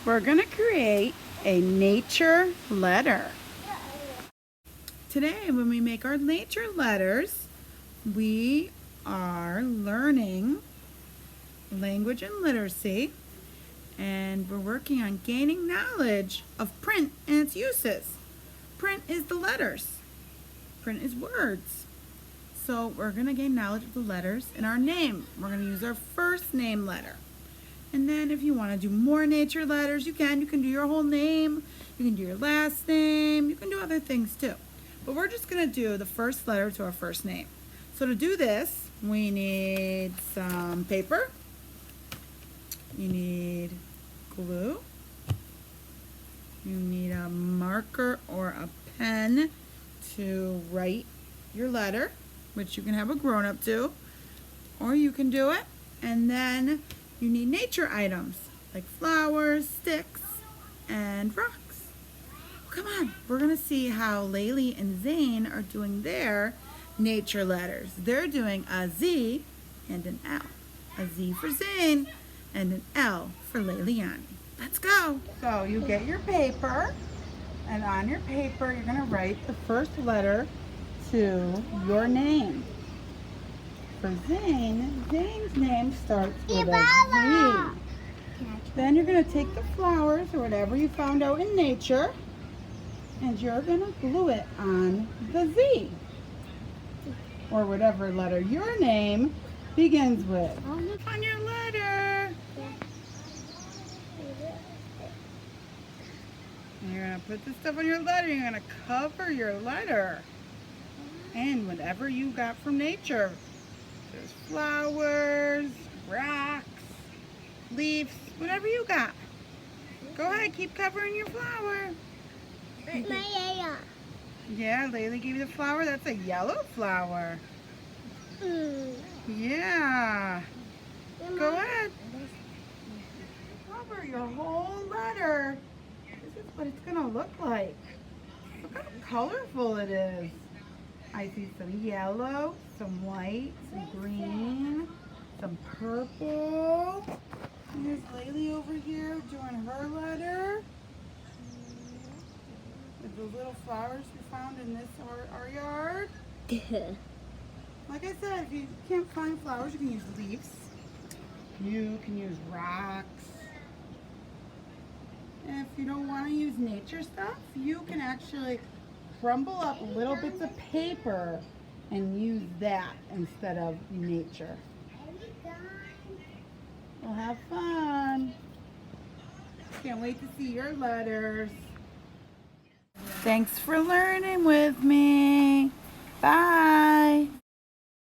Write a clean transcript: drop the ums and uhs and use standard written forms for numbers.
We're going to create a nature letter. Today, when we make our nature letters, we are learning language and literacy, and we're working on gaining knowledge of print and its uses. Print is the letters. Print is words. So we're going to gain knowledge of the letters in our name. We're going to use our first name letter. And then if you want to do more nature letters, you can. You can do your whole name. You can do your last name. You can do other things too. But we're just going to do the first letter to our first name. So to do this, we need some paper. You need glue. You need a marker or a pen to write your letter, which you can have a grown-up do, or you can do it. And then you need nature items like flowers, sticks, and rocks. Come on, we're gonna see how Laylee and Zane are doing their nature letters. They're doing a Z and an L. A Z for Zane and an L for Layliani. Let's go. So you get your paper, and on your paper you're gonna write the first letter to your name. For Zane, Zane's name starts with a Z. Then you're going to take the flowers or whatever you found out in nature, and you're going to glue it on the Z. Or whatever letter your name begins with. On your letter. And you're going to put the stuff on your letter. You're going to cover your letter. And whatever you got from nature. There's flowers, rocks, leaves, whatever you got. Go ahead, keep covering your flower. Yeah, Laylee gave you the flower. That's a yellow flower. Yeah. Go ahead. Cover your whole letter. This is what it's going to look like. Look how colorful it is. I see some yellow, some white, some green, some purple. And there's Laylee over here doing her letter. With the little flowers we found in this our yard. Like I said, if you can't find flowers, you can use leaves. You can use rocks. And if you don't want to use nature stuff, you can actually crumble up little bits of paper and use that instead of nature. We'll have fun. Can't wait to see your letters. Thanks for learning with me.